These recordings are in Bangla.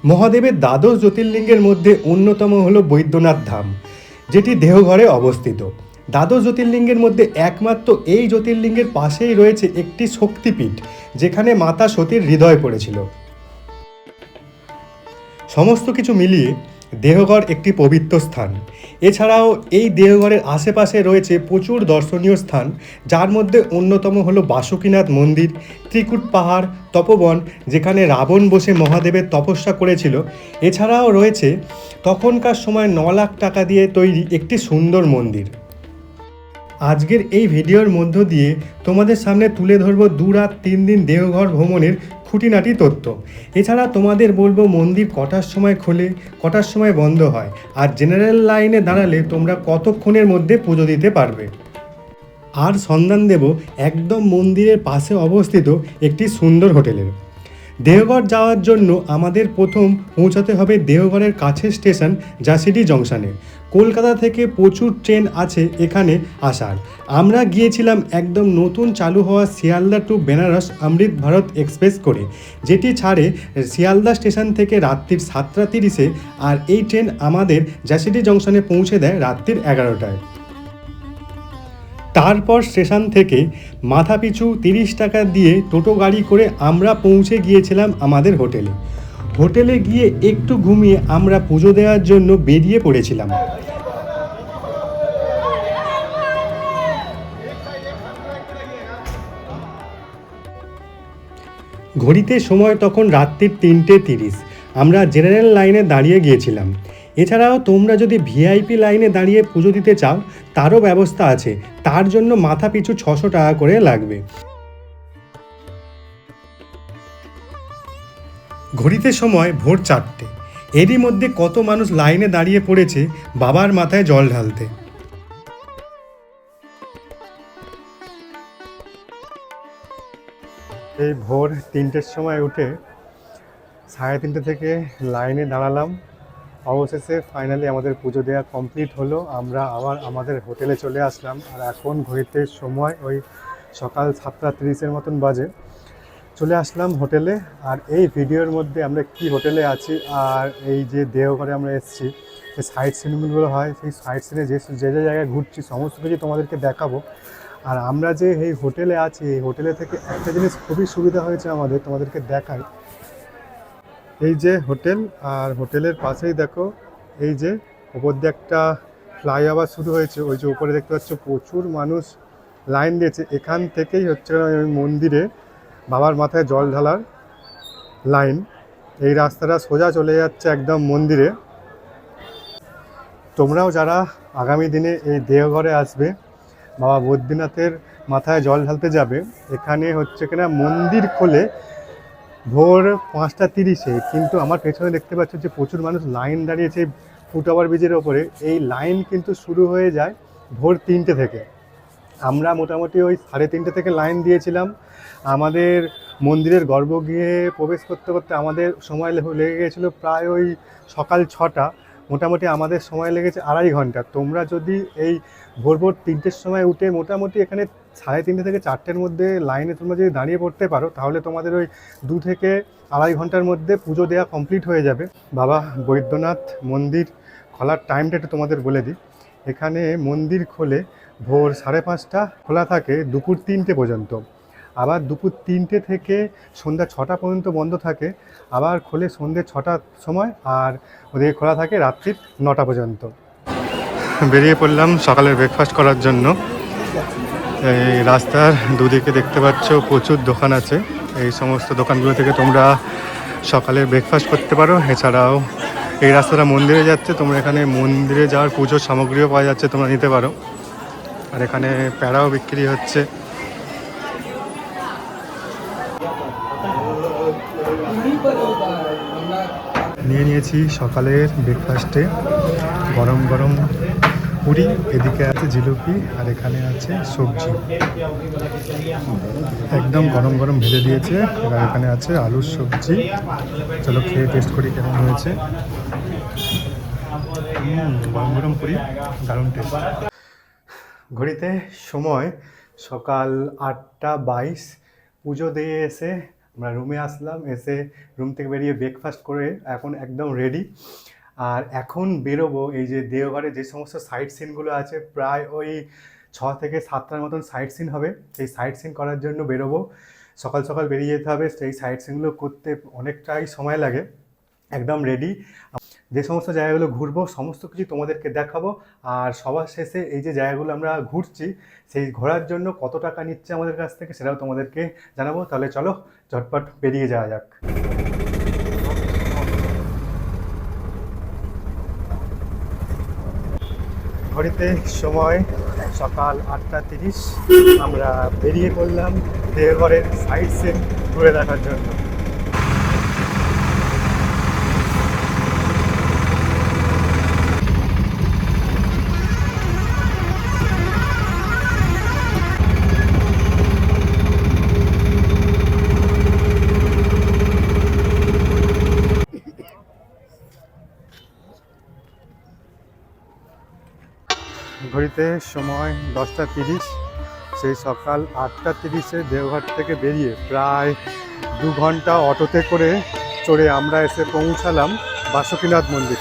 মহাদেবের দ্বাদশ জ্যোতির্লিঙ্গের মধ্যে অন্যতম হল বৈদ্যনাথ ধাম, যেটি দেওঘরে অবস্থিত। দ্বাদশ জ্যোতির্লিঙ্গের মধ্যে একমাত্র এই জ্যোতির্লিঙ্গের পাশেই রয়েছে একটি শক্তিপীঠ, যেখানে মাতা সতীর হৃদয় পড়েছিল। সমস্ত কিছু মিলিয়ে দেওঘর একটি পবিত্র স্থান। এছাড়াও এই দেওঘরের আশেপাশে রয়েছে প্রচুর দর্শনীয় স্থান, যার মধ্যে অন্যতম হলো বাসুকীনাথ মন্দির, ত্রিকুট পাহাড়, তপবন, যেখানে রাবণ বসে মহাদেবের তপস্যা করেছিল। এছাড়াও রয়েছে তখনকার সময় 9 লাখ টাকা দিয়ে তৈরি একটি সুন্দর মন্দির। আজকের এই ভিডিওর মধ্য দিয়ে তোমাদের সামনে তুলে ধরব 2 রাত 3 দিন দেওঘর ভ্রমণের খুঁটিনাটি তথ্য। এছাড়া তোমাদের বলবো মন্দির কটার সময় খোলে, কটার সময় বন্ধ হয়, আর জেনারেল লাইনে দাঁড়ালে তোমরা কতক্ষণের মধ্যে পুজো দিতে পারবে। আর সন্ধান দেব একদম মন্দিরের পাশে অবস্থিত একটি সুন্দর হোটেলের। দেওঘর যাওয়ার জন্য আমাদের প্রথম পৌঁছাতে হবে দেওঘরের কাছের স্টেশন জাসিডি জংশনে। কলকাতা থেকে প্রচুর ট্রেন আছে এখানে আসার। আমরা গিয়েছিলাম একদম নতুন চালু হওয়া শিয়ালদা টু বেনারস অমৃত ভারত এক্সপ্রেস করে, যেটি ছাড়ে শিয়ালদা স্টেশন থেকে রাত্রির 7:30-এ, আর এই ট্রেন আমাদের জাসিডি জংশনে পৌঁছে দেয় রাত্রির 11টায়। তারপর স্টেশন থেকে মাথাপিছু 30 টাকা দিয়ে টোটো গাড়ি করে আমরা পৌঁছে গিয়েছিলাম আমাদের হোটেলে। হোটেলে গিয়ে একটু ঘুমিয়ে আমরা পুজো দেওয়ার জন্য বেরিয়ে পড়েছিলাম। ঘড়িতে সময় তখন রাত্রির 3:30। আমরা জেনারেল লাইনে দাঁড়িয়ে গিয়েছিলাম। এছাড়াও তোমরা যদি ভিআইপি লাইনে দাঁড়িয়ে পুজো দিতে চাও, তারও ব্যবস্থা আছে। তার জন্য মাথা পিছু 600 টাকা করে লাগবে। ঘড়িতে সময় ভোর 4টে। এরই মধ্যে কত মানুষ লাইনে দাঁড়িয়ে পড়েছে বাবার মাথায় জল ঢালতে। এই ভোর 3টের সময় উঠে 3:30 থেকে লাইনে দাঁড়ালাম। অবশেষে ফাইনালি আমাদের পুজো দেওয়া কমপ্লিট হলো। আমরা আবার আমাদের হোটেলে চলে আসলাম। আর এখন ঘড়িতে সময় ওই সকাল 7:30-এর মতন বাজে। চলে আসলাম হোটেলে। আর এই ভিডিওর মধ্যে আমরা কি হোটেলে আছি, আর এই যে দেওঘরে আমরা এসেছি, এই সাইট সিনগুলো হয়, সেই সাইট সিনে যে যে জায়গায় ঘুরছি সমস্ত কিছু তোমাদেরকে দেখাবো। আর আমরা যে এই হোটেলে আছি, এই হোটেলে থেকে একটা জিনিস খুবই সুবিধা হয়েছে আমাদের, তোমাদেরকে দেখাই। এই যে হোটেল, আর হোটেলের পাশেই দেখো এই যে ওপর দিয়ে একটা ফ্লাইওভার শুরু হয়েছে। ওই যে উপরে দেখতে পাচ্ছ প্রচুর মানুষ লাইন দিয়েছে। এখান থেকেই হচ্ছে ওই মন্দিরে বাবার মাথায় জল ঢালার লাইন। এই রাস্তাটা সোজা চলে যাচ্ছে একদম মন্দিরে। তোমরাও যারা আগামী দিনে এই দেওঘরে আসবে, বাবা বদ্রীনাথের মাথায় জল ঢালতে যাবে, এখানে হচ্ছে কিনা মন্দির খোলে ভোর 5:30-এ। কিন্তু আমার পেছনে দেখতে পাচ্ছ যে প্রচুর মানুষ লাইন দাঁড়িয়েছে ফুট ওভার ব্রিজের ওপরে। এই লাইন কিন্তু শুরু হয়ে যায় ভোর 3টে থেকে। আমরা মোটামুটি ওই 3:30 থেকে লাইন দিয়েছিলাম। আমাদের মন্দিরের গর্ভগৃহে প্রবেশ করতে করতে আমাদের সময় লেগে গিয়েছিলো প্রায় ওই সকাল 6টা। মোটামুটি আমাদের সময় লেগেছে 2.5 ঘন্টা। তোমরা যদি এই ভোর 3টের সময় উঠে মোটামুটি এখানে 3:30 থেকে 4টের মধ্যে লাইনে তোমরা যদি দাঁড়িয়ে পড়তে পারো, তাহলে তোমাদের ওই 2 থেকে 2.5 ঘন্টার মধ্যে পুজো দেওয়া কমপ্লিট হয়ে যাবে। বাবা বৈদ্যনাথ মন্দির খোলার টাইমটা একটু তোমাদের বলে দিই। এখানে মন্দির খোলে ভোর 5:30 খোলা থাকে দুপুর 3টে পর্যন্ত। আবার দুপুর 3টে থেকে সন্ধ্যা 6টা পর্যন্ত বন্ধ থাকে। আবার খোলে সন্ধ্যে 6টার সময়, আর ওদিকে খোলা থাকে রাত্রির 9টা পর্যন্ত। বেরিয়ে পড়লাম সকালের ব্রেকফাস্ট করার জন্য। এই রাস্তার দুদিকে দেখতে পাচ্ছ প্রচুর দোকান আছে। এই সমস্ত দোকানগুলো থেকে তোমরা সকালের ব্রেকফাস্ট করতে পারো। এছাড়াও এই রাস্তাটা মন্দিরে যাচ্ছে, তোমরা এখানে মন্দিরে যাওয়ার পুজোর সামগ্রীও পাওয়া যাচ্ছে, তোমরা নিতে পারো। আর এখানে প্যাড়াও বিক্রি হচ্ছে। নিয়ে নিয়েছি সকালের ব্রেকফাস্টে গরম গরম পুরি, এদিকে আছে জিলিপি, আর এখানে আছে সবজি একদম গরম গরম ভেজে দিয়েছে। আর এখানে আছে আলুর সবজি। চলো খেয়ে টেস্ট করি কেমন হয়েছে। গরম গরম পুরি, দারুণ টেস্ট। ঘড়িতে সময় সকাল 8:22। পুজো দিয়ে এসে আমরা রুমে আসলাম, এসে রুম থেকে বেরিয়ে ব্রেকফাস্ট করে এখন একদম রেডি। আর এখন বেরোবো এই যে দেওঘরে যে সমস্ত সাইট সিনগুলো আছে, প্রায় ওই 6 থেকে 7টার মতন সাইট সিন হবে। সেই সাইট সিন করার জন্য বেরোবো। সকাল সকাল বেরিয়ে যেতে হবে, সেই সাইট সিনগুলো করতে অনেকটাই সময় লাগে। একদম রেডি। যে সমস্ত জায়গাগুলো ঘুরবো সমস্ত কিছু তোমাদেরকে দেখাবো। আর সবার শেষে এই যে জায়গাগুলো আমরা ঘুরছি, সেই ঘোরার জন্য কত টাকা নিচ্ছে আমাদের কাছ থেকে সেটাও তোমাদেরকে জানাবো। তাহলে চলো ঝটপট বেরিয়ে যাওয়া যাক। ঘড়িতে সময় সকাল 8টা 30। আমরা বেরিয়ে পড়লাম দেওঘরের সাইট সিন ঘুরে দেখার জন্য। ঘড়িতে সময় 10টা 30। সেই সকাল 8টা 30-এ দেওঘর থেকে বেরিয়ে প্রায় 2 ঘন্টা অটোতে করে চড়ে আমরা এসে পৌঁছালাম বাসুকীনাথ মন্দির।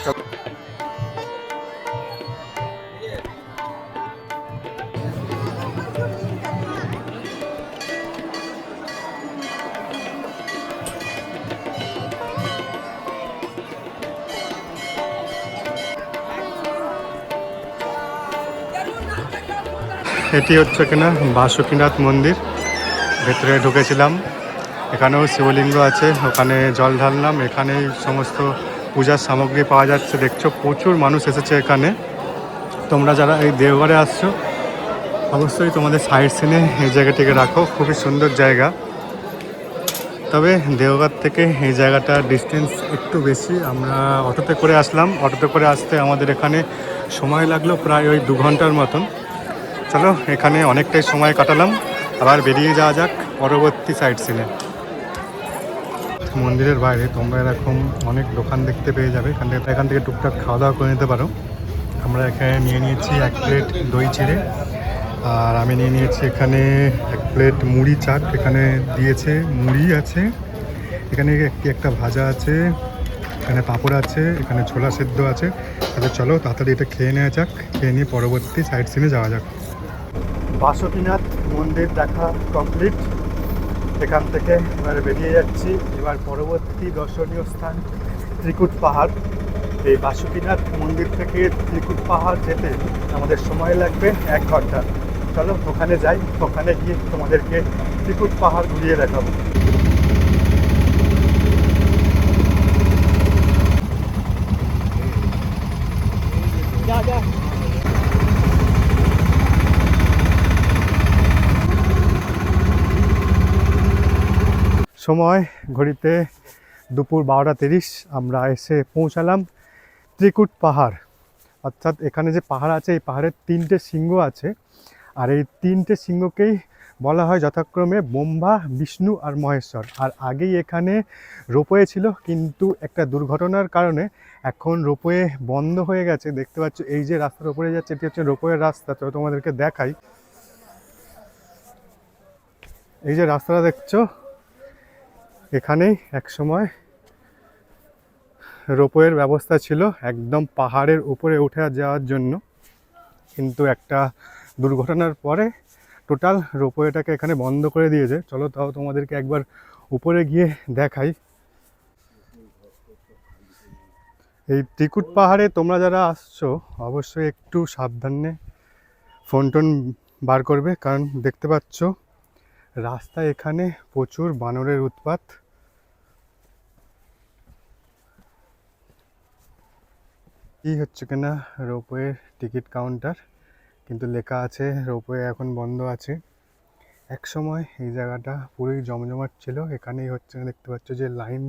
এটি হচ্ছে কিনা বাসুকীনাথ মন্দির। ভেতরে ঢুকেছিলাম, এখানেও শিবলিঙ্গ আছে, ওখানে জল ঢাললাম। এখানে সমস্ত পূজার সামগ্রী পাওয়া যাচ্ছে। দেখছো প্রচুর মানুষ এসেছে এখানে। তোমরা যারা এই দেওঘরে আসছো অবশ্যই তোমাদের সাইড সিনে এই জায়গাটিকে রাখো, খুবই সুন্দর জায়গা। তবে দেওঘর থেকে এই জায়গাটার ডিস্টেন্স একটু বেশি। আমরা অটোতে করে আসলাম, অটোতে করে আসতে আমাদের এখানে সময় লাগলো প্রায় ওই 2 ঘন্টার মতন। চলো এখানে অনেকটাই সময় কাটালাম, আবার বেরিয়ে যাওয়া যাক পরবর্তী সাইট সিনে। মন্দিরের বাইরে তোমরা এরকম অনেক দোকান দেখতে পেয়ে যাবে, এখান থেকে টুকটাক খাওয়া দাওয়া করে নিতে পারো। আমরা এখানে নিয়ে নিয়েছি 1 প্লেট দই চিড়ে, আর আমি নিয়ে নিয়েছি এখানে 1 প্লেট মুড়ি চাট। এখানে দিয়েছে মুড়ি আছে, এখানে একটা ভাজা আছে, এখানে পাঁপড় আছে, এখানে ছোলা সেদ্ধ আছে। তাহলে চলো তাড়াতাড়ি এটা খেয়ে নেওয়া যাক, খেয়ে নিয়ে পরবর্তী সাইট সিনে যাওয়া যাক। বাসুকীনাথ মন্দির দেখা কমপ্লিট। এখান থেকে এবার বেরিয়ে যাচ্ছি। এবার পরবর্তী দর্শনীয় স্থান ত্রিকুট পাহাড়। এই বাসুকীনাথ মন্দির থেকে ত্রিকুট পাহাড় যেতে আমাদের সময় লাগবে 1 ঘন্টা। চলো ওখানে যাই, ওখানে গিয়ে তোমাদেরকে ত্রিকুট পাহাড় ঘুরিয়ে দেখাবো। সময় ঘড়িতে দুপুর 12টা 30। আমরা এসে পৌঁছালাম ত্রিকুট পাহাড়। অর্থাৎ এখানে যে পাহাড় আছে, এই পাহাড়ের 3টে শৃঙ্গ আছে। আর এই 3টে শৃঙ্গকেই বলা হয় যথাক্রমে ব্রহ্মা, বিষ্ণু আর মহেশ্বর। আর আগেই এখানে রোপওয়ে ছিল, কিন্তু একটা দুর্ঘটনার কারণে এখন রোপওয়ে বন্ধ হয়ে গেছে। দেখতে পাচ্ছ এই যে রাস্তার উপরে যাচ্ছে, এটি হচ্ছে রোপওয়ের রাস্তা। তো তোমাদেরকে দেখাই, এই যে রাস্তাটা দেখছো, এখানেই একসময় রোপওয়ের ব্যবস্থা ছিল একদম পাহাড়ের উপরে উঠে যাওয়ার জন্য। কিন্তু একটা দুর্ঘটনার পরে টোটাল রোপওয়েটাকে এখানে বন্ধ করে দিয়েছে। চলো তাও তোমাদেরকে একবার উপরে গিয়ে দেখাই। এই ত্রিকুট পাহাড়ে তোমরা যারা আসছো অবশ্যই একটু সাবধানে ফোন টোন বার করবে, কারণ দেখতে পাচ্ছ রাস্তায় এখানে প্রচুর বানরের উৎপাত। এই হচ্ছে কিনা রোপওয়ে টিকিট কাউন্টার, কিন্তু লেখা আছে রোপওয়ে এখন বন্ধ আছে। এক সময় এই জায়গাটা পুরোই জমজমাট ছিল। এখানেই হচ্ছে দেখতে পাচ্ছ যে লাইন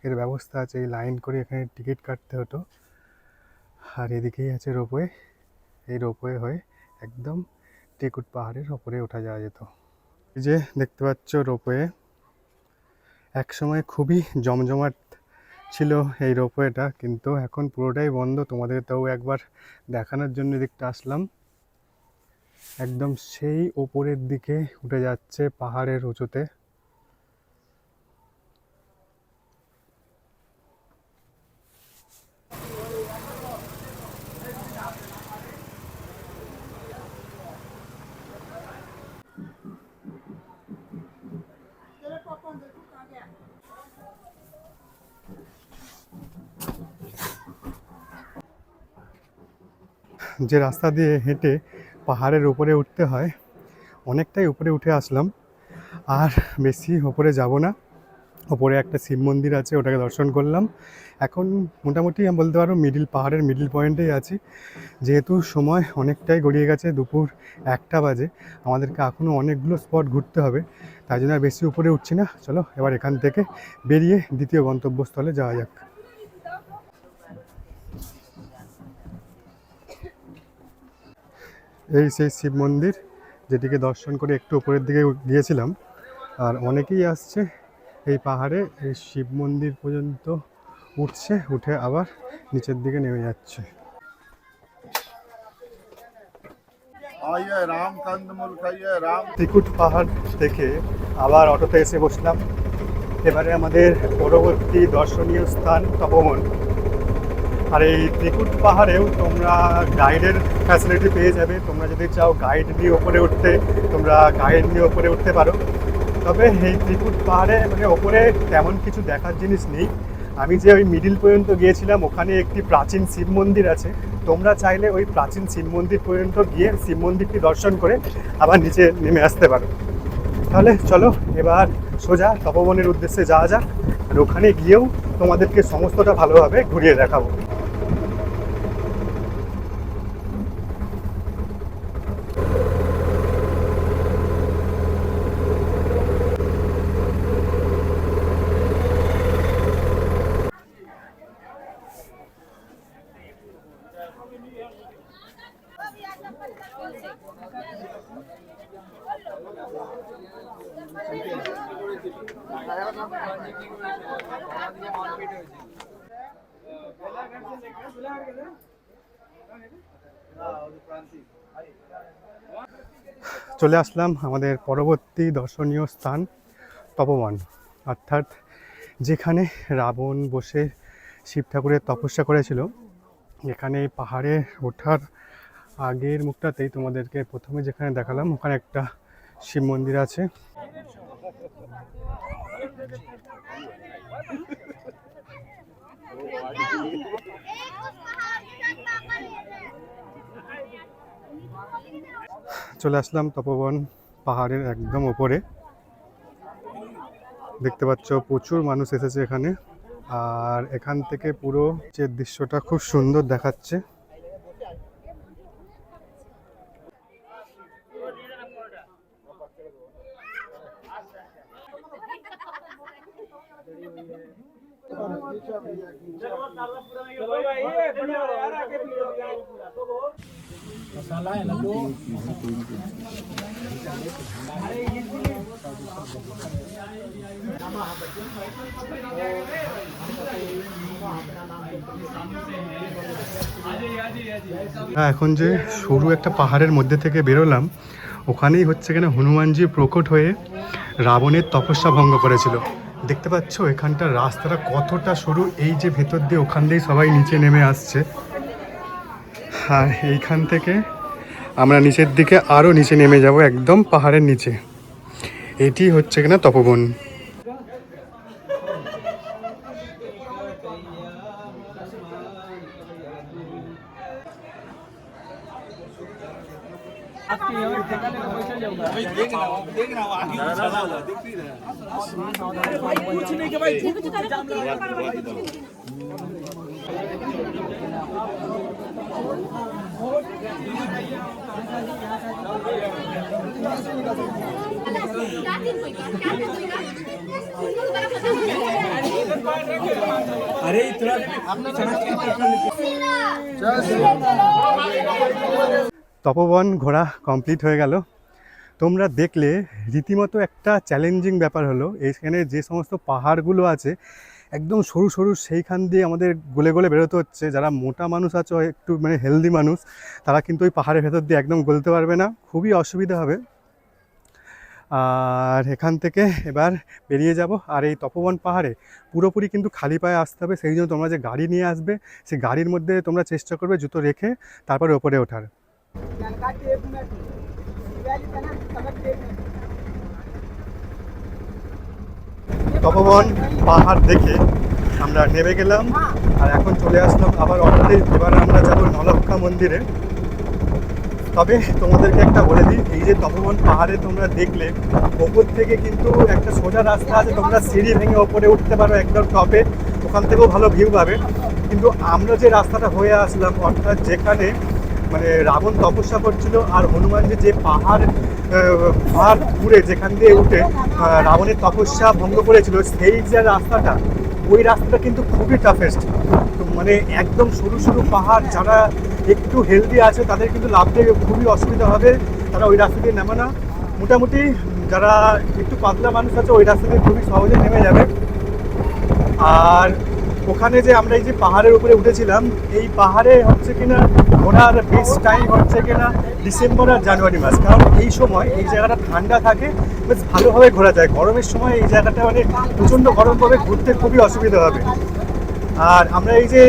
এর ব্যবস্থা আছে, এই লাইন করে এখানে টিকিট কাটতে হতো। আর এদিকেই আছে রোপওয়ে, এই রোপওয়ে হয়ে একদম ত্রিকুট পাহাড়ের ওপরে ওঠা যাওয়া যেত। এই যে দেখতে পাচ্ছ রোপওয়ে, এক সময় খুবই জমজমাট ছিল এই রোপওয়েটা, কিন্তু এখন পুরোটাই বন্ধ। তোমাদের তাও একবার দেখানোর জন্য দিকটা আসলাম। একদম সেই ওপরের দিকে উঠে যাচ্ছে পাহাড়ের উঁচুতে। যে রাস্তা দিয়ে হেঁটে পাহাড়ের উপরে উঠতে হয়, অনেকটাই উপরে উঠে আসলাম। আর বেশি উপরে যাব না। ওপরে একটা শিব মন্দির আছে, ওটাকে দর্শন করলাম। এখন মোটামুটি আমি বলতে পারো পাহাড়ের মিডিল পয়েন্টেই আছি। যেহেতু সময় অনেকটাই গড়িয়ে গেছে, দুপুর 1টা বাজে, আমাদেরকে এখনও অনেকগুলো স্পট ঘুরতে হবে, তাই জন্য আর বেশি উপরে উঠছি না। চলো এবার এখান থেকে বেরিয়ে দ্বিতীয় গন্তব্যস্থলে যাওয়া যাক। এই সেই শিব মন্দির, যেটিকে দর্শন করে একটু উপরের দিকে গিয়েছিলাম। আর অনেকেই আসছে এই পাহাড়ে এই শিব মন্দির পর্যন্ত উঠছে, উঠে আবার নিচের দিকে নেমে যাচ্ছে। ত্রিকুট পাহাড় থেকে আবার অটোতে এসে বসলাম। এবারে আমাদের পরবর্তী দর্শনীয় স্থান তপবন। আর এই ত্রিকুট পাহাড়েও তোমরা গাইডের ফ্যাসিলিটি পেয়ে যাবে। তোমরা যদি চাও গাইড নিয়ে ওপরে উঠতে, তোমরা গাইড নিয়ে ওপরে উঠতে পারো। তবে এই ত্রিকুট পাহাড়ে মানে ওপরে তেমন কিছু দেখার জিনিস নেই। আমি যে ওই মিডিল পর্যন্ত গিয়েছিলাম, ওখানে একটি প্রাচীন শিব মন্দির আছে। তোমরা চাইলে ওই প্রাচীন শিব মন্দির পর্যন্ত গিয়ে শিব মন্দিরটি দর্শন করে আবার নিচে নেমে আসতে পারো। তাহলে চলো এবার সোজা তপবনের উদ্দেশ্যে যাওয়া যাক। আর ওখানে গিয়েও তোমাদেরকে সমস্তটা ভালোভাবে ঘুরিয়ে দেখাবো। চলে আসলাম আমাদের পরবর্তী দর্শনীয় স্থান তপবন, অর্থাৎ যেখানে রাবণ বসে শিব ঠাকুরের তপস্যা করেছিল। এখানে পাহাড়ে ওঠার আগের মুখটাতেই তোমাদেরকে প্রথমে যেখানে দেখালাম, ওখানে একটা শিব মন্দির আছে। চলে আসলাম তপবন পাহাড়ের একদম ওপরে। দেখতে পাচ্ছ প্রচুর মানুষ এসেছে এখানে। আর এখান থেকে পুরো যে দৃশ্যটা খুব সুন্দর দেখাচ্ছে। এখন যে সরু একটা পাহাড়ের মধ্যে থেকে বেরোলাম, ওখানেই হচ্ছে কিনা হনুমানজি প্রকট হয়ে রাবণের তপস্যা ভঙ্গ করেছিল। দেখতে পাচ্ছ এখানটার রাস্তাটা কতটা সরু, এই যে ভেতর দিয়ে ওখান দিয়েই সবাই নিচে নেমে আসছে। আর এইখান থেকে আমরা নিচের দিকে আরও নিচে নেমে যাব, একদম পাহাড়ের নিচে। এটি হচ্ছে কিনা তপবন। তপবন ঘোরা কমপ্লিট হয়ে গেল। তোমরা দেখলে রীতিমতো একটা চ্যালেঞ্জিং ব্যাপার হলো, এখানে যে সমস্ত পাহাড়গুলো আছে একদম সরু সরু, সেইখান দিয়ে আমাদের গলে গলে বেরোতে হচ্ছে। যারা মোটা মানুষ আছে, একটু মানে হেলদি মানুষ, তারা কিন্তু ওই পাহাড়ের ভেতর দিয়ে একদম গলতে পারবে না, খুবই অসুবিধা হবে। আর এখান থেকে এবার বেরিয়ে যাব। আর এই তপবন পাহাড়ে পুরোপুরি কিন্তু খালি পায়ে আসতে হবে, সেই জন্য তোমরা যে গাড়ি নিয়ে আসবে সেই গাড়ির মধ্যে তোমরা চেষ্টা করবে জুতো রেখে তারপরে ওপরে ওঠার। তপবন পাহাড় দেখে আমরা নেমে গেলাম। আর এখন চলে আসলাম আবার অটোতে। এবার আমরা যাব নলক্ষা মন্দিরে। তবে তোমাদেরকে একটা বলে দিই, এই যে তপবন পাহাড়ে তোমরা দেখলে ওপর থেকে কিন্তু একটা সোজা রাস্তা আছে, তোমরা সিঁড়ি ভেঙে ওপরে উঠতে পারো একদম টপে, ওখান থেকেও ভালো ভিউ পাবে। কিন্তু আমরা যে রাস্তাটা হয়ে আসলাম, অর্থাৎ যেখানে মানে রাবণ তপস্যা করছিল আর হনুমানজি যে পাহাড় ঘুরে যেখান দিয়ে উঠে রাবণের তপস্যা ভঙ্গ করেছিল, সেই যে রাস্তাটা, ওই রাস্তাটা কিন্তু খুবই টাফেস্ট। তো মানে একদম সরু সরু পাহাড়, যারা একটু হেলদি আছে তাদের কিন্তু নামতে খুবই অসুবিধা হবে, তারা ওই রাস্তা দিয়ে নামে না। মোটামুটি যারা একটু পাতলা মানুষ আছে ওই রাস্তা দিয়ে খুবই সহজে নেমে যাবে। আর ওখানে যে আমরা এই যে পাহাড়ের উপরে উঠেছিলাম, এই পাহাড়ে হচ্ছে কিনা ঘোরার বেস্ট টাইম হচ্ছে কিনা ডিসেম্বর আর জানুয়ারি মাস, কারণ এই সময় এই জায়গাটা ঠান্ডা থাকে, বেশ ভালোভাবে ঘোরা যায়। গরমের সময় এই জায়গাটা মানে প্রচণ্ড গরম হবে, ঘুরতে খুবই অসুবিধা হবে। আর আমরা এই যে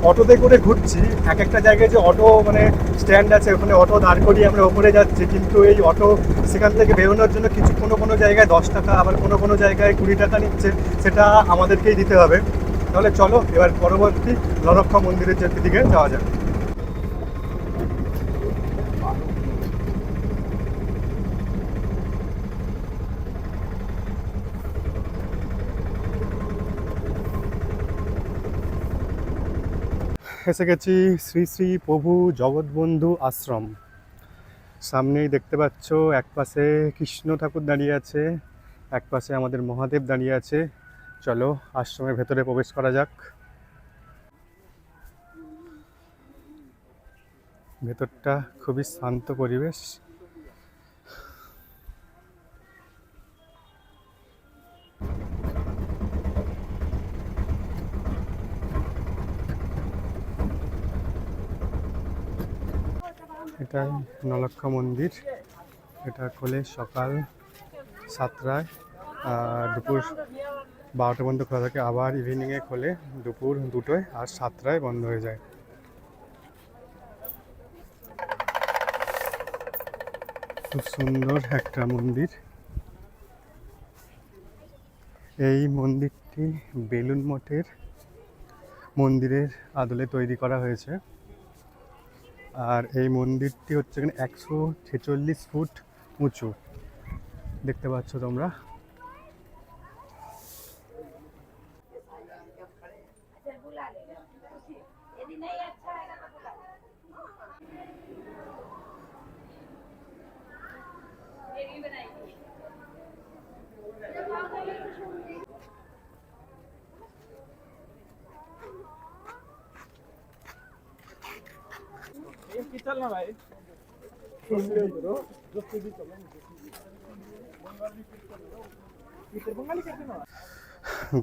অটোতে করে ঘুরছি, এক একটা জায়গায় যে অটো মানে স্ট্যান্ড আছে, ওখানে অটো দাঁড় করিয়ে আমরা ওপরে যাচ্ছি, কিন্তু এই অটো সেখান থেকে বেরোনোর জন্য কিছু কোনো জায়গায় 10 টাকা, আবার কোনো জায়গায় 20 টাকা নিচ্ছে, সেটা আমাদেরকেই দিতে হবে। তাহলে চলো এবার পরবর্তী নরক্ষা মন্দিরের দিকে যাওয়া যাক। এসে গেছি শ্রী শ্রী প্রভু জগৎবন্ধু আশ্রম। সামনেই দেখতে পাচ্ছ, এক পাশে কৃষ্ণ ঠাকুর দাঁড়িয়ে আছে, এক পাশে আমাদের মহাদেব দাঁড়িয়ে আছে। চলো আশ্রমের ভেতরে প্রবেশ করা যাক। ভেতরটা খুবই শান্ত পরিবেশ। এটাই নলক্ষা মন্দির। এটা খোলে সকাল 7টায়, দুপুর 12টা পর্যন্ত খোলা থাকে, আবার ইভিনিংয়ে খোলে দুপুর 2টোয়, আর 7টায় বন্ধ হয়ে যায়। খুব সুন্দর একটা মন্দির। এই মন্দিরটি বেলুন মঠের মন্দিরের আদলে তৈরি করা হয়েছে। আর এই মন্দিরটি হচ্ছে এখানে 146 ফুট উঁচু, দেখতে পাচ্ছ তোমরা।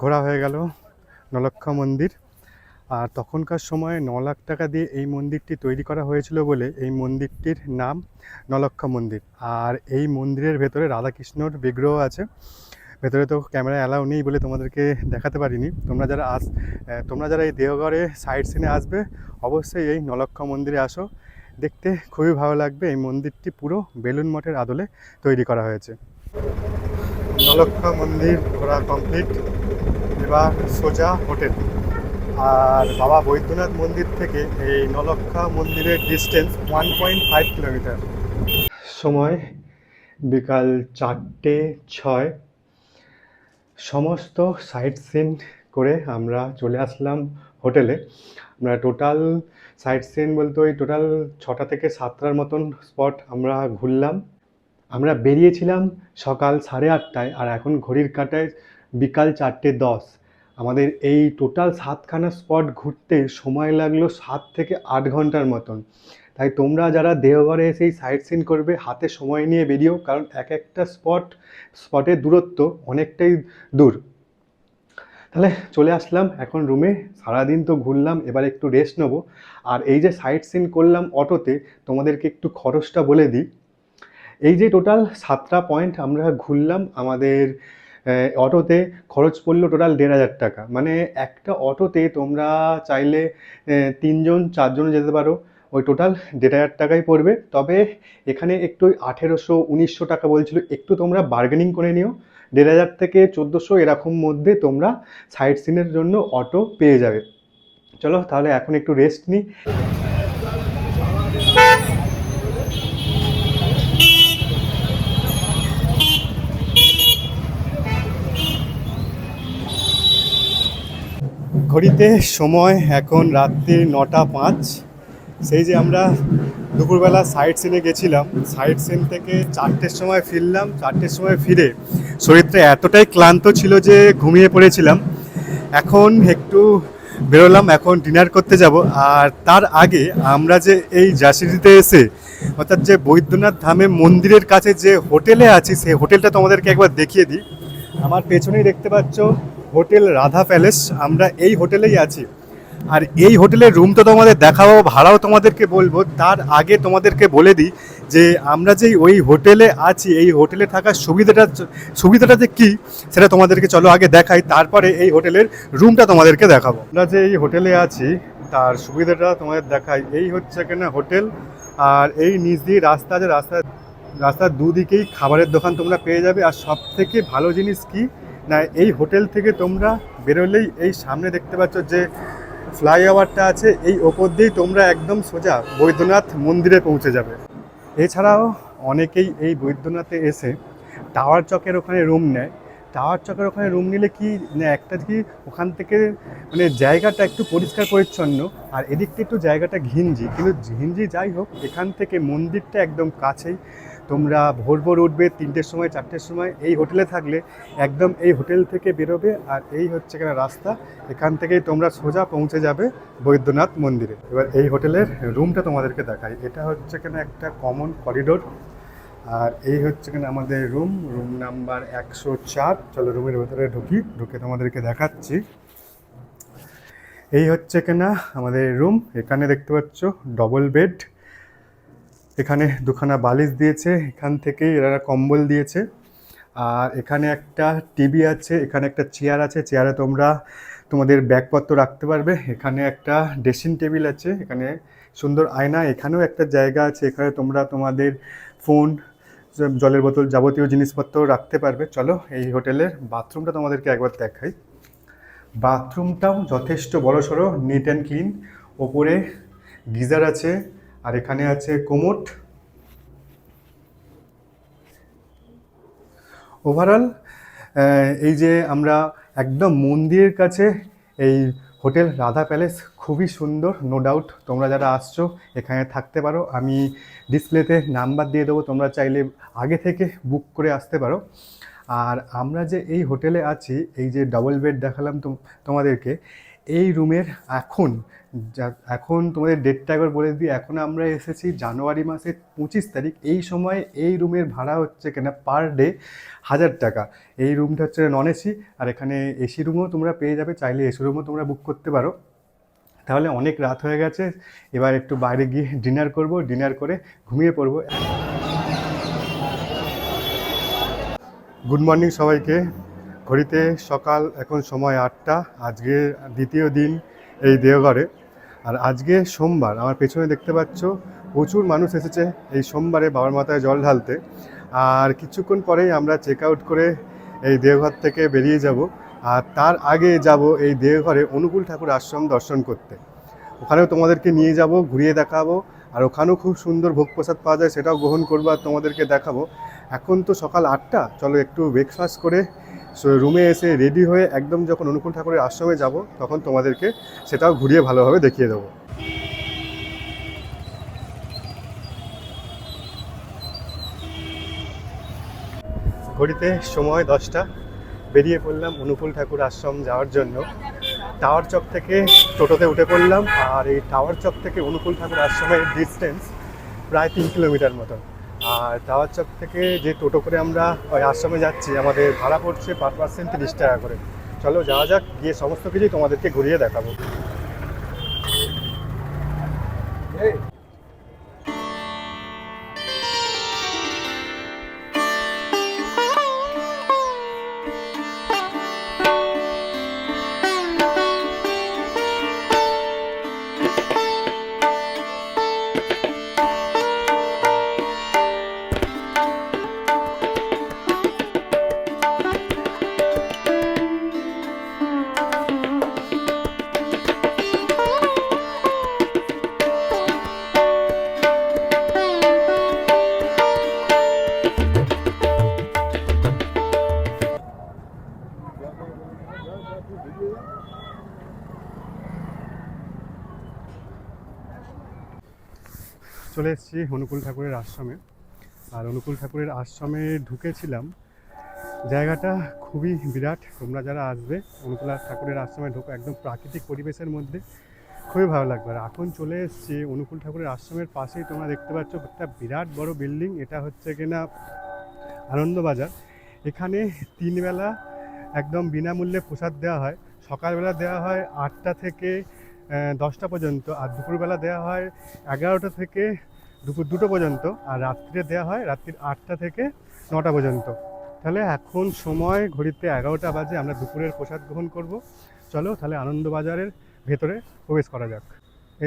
ঘোরা হয়ে গেল নলক্ষা মন্দির। আর তখনকার সময়ে 9 লাখ টাকা দিয়ে এই মন্দিরটি তৈরি করা হয়েছিল বলে এই মন্দিরটির নাম নলক্ষা মন্দির। আর এই মন্দিরের ভেতরে রাধাকৃষ্ণর বিগ্রহ আছে। ভেতরে তো ক্যামেরা অ্যালাউ নেই বলে তোমাদেরকে দেখাতে পারিনি। তোমরা যারা এই দেওঘরে সাইট সিনে আসবে, অবশ্যই এই নলক্ষা মন্দিরে আসো, দেখতে খুবই ভালো লাগবে। এই মন্দিরটি পুরো বেলুন মঠের আদলে তৈরি করা হয়েছে। নলক্ষা মন্দির ঘোরা কমপ্লিট, এবার সোজা হোটেল। আর বাবা বৈদ্যনাথ মন্দির থেকে এই নলক্ষা মন্দিরের ডিস্টেন্স 1.5 কিলোমিটার। সময় বিকাল 4:06। সমস্ত সাইট সিন করে আমরা চলে আসলাম হোটেলে। আমরা টোটাল সাইট সিন বলতে ওই টোটাল 6টা থেকে 7টার মতন স্পট আমরা ঘুরলাম। আমরা বেরিয়েছিলাম সকাল 8:30টায়, আর এখন ঘড়ির কাঁটায় বিকাল 4:10। আমাদের এই টোটাল 7খানা স্পট ঘুরতে সময় লাগলো 7 থেকে 8 ঘন্টার মতন। তাই তোমরা যারা দেওঘরে এসে এই সাইট সিন করবে, হাতে সময় নিয়ে বেরিয়েও, কারণ এক একটা স্পটের দূরত্ব অনেকটাই দূর। তাহলে চলে আসলাম এখন রুমে। সারাদিন তো ঘুরলাম, এবার একটু রেস্ট নেবো। আর এই যে সাইট সিন করলাম অটোতে, তোমাদেরকে একটু খরচটা বলে দিই। এই যে টোটাল 7টা পয়েন্ট আমরা ঘুরলাম, আমাদের অটোতে খরচ পড়লো টোটাল 1,500 টাকা। মানে একটা অটোতে তোমরা চাইলে 3জন 4জন যেতে পারো, ওই টোটাল 1,500 টাকাই পড়বে। তবে এখানে একটু 1800-1900 টাকা বলছিল, একটু তোমরা বার্গেনিং করে নিও। 1,500 থেকে 1400 এরকম মধ্যে তোমরা সাইট সিনের জন্য অটো পেয়ে যাবে। চলো তাহলে এখন একটু রেস্ট নিই। ঘড়িতে সময় এখন রাত্রি 9টা 5। সেই যে আমরা দুপুরবেলা সাইট সিনে গেছিলাম, সাইট সিন থেকে 4টের সময় ফিরলাম। 4টের সময় ফিরে শরীরটা এতটাই ক্লান্ত ছিল যে ঘুমিয়ে পড়েছিলাম। এখন একটু বেরোলাম, এখন ডিনার করতে যাব। আর তার আগে আমরা যে এই জার্সিটিতে এসে, অর্থাৎ যে বৈদ্যনাথ ধামে মন্দিরের কাছে যে হোটেলে আছি, সেই হোটেলটা তোমাদেরকে একবার দেখিয়ে দিই। আমার পেছনেই দেখতে পাচ্ছ হোটেল রাধা প্যালেস। আমরা এই হোটেলেই আছি। আর এই হোটেলের রুম তো তোমাদের দেখাবো, ভাড়াও তোমাদেরকে বলবো। তার আগে তোমাদেরকে বলে দিই যে আমরা যেই ওই হোটেলে আছি, এই হোটেলে থাকার সুবিধাটা যে কী সেটা তোমাদেরকে চলো আগে দেখাই, তারপরে এই হোটেলের রুমটা তোমাদেরকে দেখাবো। আমরা যে এই হোটেলে আছি তার সুবিধাটা তোমাদের দেখাই। এই হচ্ছে কেনা হোটেল, আর এই নিচ দিয়ে রাস্তা আছে। রাস্তার দুদিকেই খাবারের দোকান তোমরা পেয়ে যাবে। আর সব থেকে ভালো জিনিস কি না, এই হোটেল থেকে তোমরা বেরোলেই এই সামনে দেখতে পাচ্ছ যে ফ্লাইওভারটা আছে, এই ওপর দিয়েই তোমরা একদম সোজা বৈদ্যনাথ মন্দিরে পৌঁছে যাবে। এছাড়াও অনেকেই এই বৈদ্যনাথে এসে টাওয়ার চকের ওখানে রুম নেয়। টাওয়ার চকের ওখানে রুম নিলে কি না, একটা কি ওখান থেকে মানে জায়গাটা একটু পরিষ্কার পরিচ্ছন্ন, আর এদিকটা একটু জায়গাটা ঘিঞ্জি, কিন্তু ঘিঞ্জি যাই হোক, এখান থেকে মন্দিরটা একদম কাছেই। তোমরা ভোর উঠবে 3টের সময় 4টের সময় এই হোটেলে থাকলে একদম এই হোটেল থেকে বেরোবে, আর এই হচ্ছে এখানে রাস্তা, এখান থেকেই তোমরা সোজা পৌঁছে যাবে বৈদ্যনাথ মন্দিরে। এবার এই হোটেলের রুমটা তোমাদেরকে দেখাই। এটা হচ্ছে এখানে একটা কমন করিডোর, আর এই হচ্ছে এখানে আমাদের রুম নাম্বার 104। চলো রুমের ভেতরে ঢুকে তোমাদেরকে দেখাচ্ছি। এই হচ্ছে কিনা আমাদের রুম। এখানে দেখতে পাচ্ছ ডবল বেড, এখানে দুখানা বালিশ দিয়েছে, এখান থেকেই এরা কম্বল দিয়েছে। আর এখানে একটা টিভি আছে, এখানে একটা চেয়ার আছে, চেয়ারে তোমরা তোমাদের ব্যাগপত্র রাখতে পারবে। এখানে একটা ড্রেসিং টেবিল আছে, এখানে সুন্দর আয়না, এখানেও একটা জায়গা আছে, এখানে তোমরা তোমাদের ফোন, জলের বোতল, যাবতীয় জিনিসপত্র রাখতে পারবে। চলো এই হোটেলের বাথরুমটা তোমাদেরকে একবার দেখাই। বাথরুমটাও যথেষ্ট বড়সড়, নিট অ্যান্ড ক্লিন। ওপরে গিজার আছে, আর এখানে আছে কোমোড। ওভারঅল এই যে আমরা একদম মন্দিরের কাছে এই হোটেল রাধা প্যালেস, খুবই সুন্দর। নো ডাউট তোমরা যারা আসছো এখানে থাকতে পারো। আমি ডিসপ্লেতে নাম্বার দিয়ে দেবো, তোমরা চাইলে আগে থেকে বুক করে আসতে পারো। আর আমরা যে এই হোটেলে আছি, এই যে ডবল বেড দেখালাম তোমাদেরকে, এই রুমের এখন তোমাদের ডেটটা একবার বলে দিই। এখন আমরা এসেছি জানুয়ারি মাসের 25 তারিখ। এই সময় এই রুমের ভাড়া হচ্ছে কিনা পার ডে 1000 টাকা। এই রুমটা হচ্ছে নন এসি, আর এখানে এসি রুমও তোমরা পেয়ে যাবে, চাইলে এসি রুমও তোমরা বুক করতে পারো। তাহলে অনেক রাত হয়ে গেছে, এবার একটু বাইরে গিয়ে ডিনার করব, ডিনার করে ঘুমিয়ে পড়বো। গুড মর্নিং সবাইকে। ঘড়িতে সকাল এখন সময় 8টা। আজকে দ্বিতীয় দিন এই দেওঘরে, আর আজকে সোমবার। আমার পেছনে দেখতে পাচ্ছ প্রচুর মানুষ এসেছে এই সোমবারে বাবার মাথায় জল ঢালতে। আর কিছুক্ষণ পরেই আমরা চেক আউট করে এই দেওঘর থেকে বেরিয়ে যাব। আর তার আগে যাব এই দেওঘরে অনুকূল ঠাকুর আশ্রম দর্শন করতে। ওখানেও তোমাদেরকে নিয়ে যাব, ঘুরিয়ে দেখাবো। আর ওখানেও খুব সুন্দর ভোগ প্রসাদ পাওয়া যায়, সেটাও গ্রহণ করবো আর তোমাদেরকে দেখাবো। এখন তো সকাল 8টা, চলো একটু ব্রেকফাস্ট করে রুমে এসে রেডি হয়ে একদম যখন অনুকূল ঠাকুরের আশ্রমে যাব, তখন তোমাদেরকে সেটাও ঘুরিয়ে ভালোভাবে দেখিয়ে দেবো। ঘড়িতে সময় 10টা। বেরিয়ে পড়লাম অনুকূল ঠাকুর আশ্রম যাওয়ার জন্য। টাওয়ার চক থেকে টোটোতে উঠে পড়লাম, আর এই টাওয়ার চক থেকে অনুকূল ঠাকুর আশ্রমের ডিস্টেন্স প্রায় 3 কিলোমিটার মতন। আর টাওয়ার চক থেকে যে টোটো করে আমরা ওই আশ্রমে যাচ্ছি, আমাদের ভাড়া পড়ছে পার পার্সন 30 টাকা করে। চলো যাওয়া যাক, গিয়ে সমস্ত কিছুই তোমাদেরকে ঘুরিয়ে দেখাবো। চলে এসেছি অনুকূল ঠাকুরের আশ্রমে। আর অনুকূল ঠাকুরের আশ্রমে ঢুকেছিলাম, জায়গাটা খুবই বিরাট। তোমরা যারা আসবে অনুকূল ঠাকুরের আশ্রমে ঢোকো, একদম প্রাকৃতিক পরিবেশের মধ্যে, খুবই ভালো লাগবে। আর এখন চলে এসেছি অনুকূল ঠাকুরের আশ্রমের পাশেই, তোমরা দেখতে পাচ্ছ একটা বিরাট বড় বিল্ডিং। এটা হচ্ছে কিনা আনন্দবাজার। এখানে 3 বেলা একদম বিনামূল্যে প্রসাদ দেওয়া হয়। সকালবেলা দেওয়া হয় 8টা থেকে 10টা পর্যন্ত, আর দুপুরবেলা দেওয়া হয় 11টা থেকে দুপুর 2টো পর্যন্ত, আর রাত্রে দেওয়া হয় রাত্রির 8টা থেকে 9টা পর্যন্ত। তাহলে এখন সময় ঘড়িতে 11টা বাজে, আমরা দুপুরের প্রসাদ গ্রহণ করব। চলো তাহলে আনন্দবাজারের ভেতরে প্রবেশ করা যাক।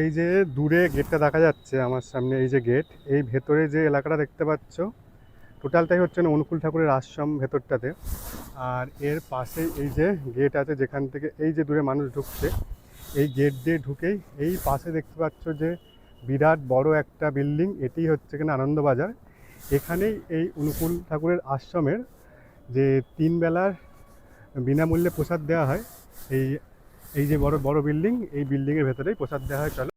এই যে দূরে গেটটা দেখা যাচ্ছে আমার সামনে, এই যে গেট, এই ভেতরে যে এলাকাটা দেখতে পাচ্ছ টোটালটাই হচ্ছে না অনুকূল ঠাকুরের আশ্রম ভেতরটাতে। আর এর পাশে এই যে গেট আছে, যেখান থেকে এই যে দূরে মানুষ ঢুকছে, এই গেট দিয়ে ঢুকেই এই পাশে দেখতে পাচ্ছ যে বিরাট বড় একটা বিল্ডিং, এটি হচ্ছে কিনা আনন্দবাজার। এখানেই এই অনুকূল ঠাকুরের আশ্রমের যে 3 বেলার বিনামূল্যে প্রসাদ দেওয়া হয়। এই যে বড় বড় বিল্ডিং, এই বিল্ডিংয়ের ভেতরেই প্রসাদ দেওয়া হয়। চলো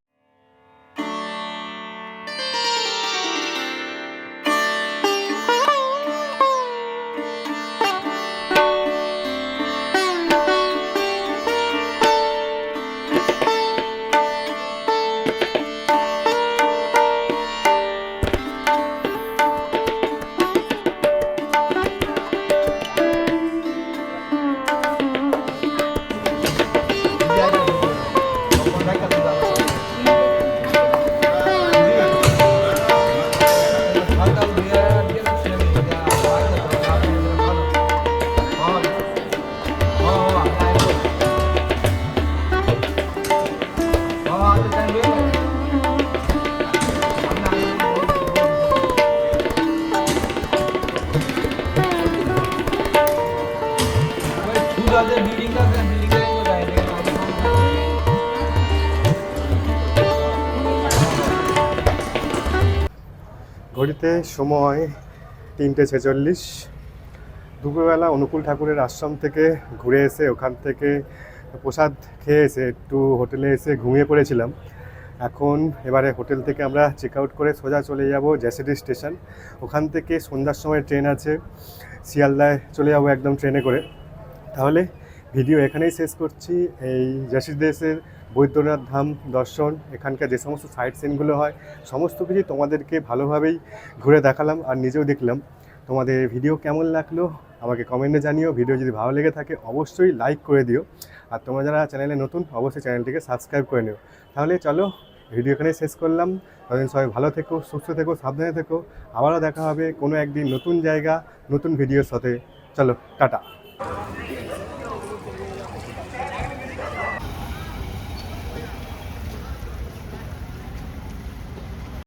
ঘড়িতে সময় 3:46। দুপুরবেলা অনুকূল ঠাকুরের আশ্রম থেকে ঘুরে এসে, ওখান থেকে প্রসাদ খেয়ে এসে একটু হোটেলে এসে ঘুমিয়ে পড়েছিলাম। এখন এবারে হোটেল থেকে আমরা চেক আউট করে সোজা চলে যাব জ্যাসিডি স্টেশন। ওখান থেকে সন্ধ্যার সময় ট্রেন আছে, শিয়ালদায় চলে যাব একদম ট্রেনে করে। তাহলে ভিডিও এখানেই শেষ করছি। এই জ্যাসিডেসের বৈদ্যনাথ ধাম দর্শন, এখানকার যে সমস্ত সাইট সিনগুলো হয়, সমস্ত কিছু তোমাদেরকে ভালোভাবেই ঘুরে দেখালাম আর নিজেও দেখলাম। তোমাদের ভিডিও কেমন লাগলো আমাকে কমেন্টে জানিও। ভিডিও যদি ভালো লেগে থাকে অবশ্যই লাইক করে দিও, আর তোমরা যারা চ্যানেলে নতুন অবশ্যই চ্যানেলটিকে সাবস্ক্রাইব করে নিও। তাহলে চলো ভিডিও এখানে শেষ করলাম। ততদিন সবাই ভালো থেকো, সুস্থ থেকো, সাবধানে থেকো। আবারও দেখা হবে কোনো একদিন নতুন জায়গা নতুন ভিডিওর সাথে। চলো টাটা।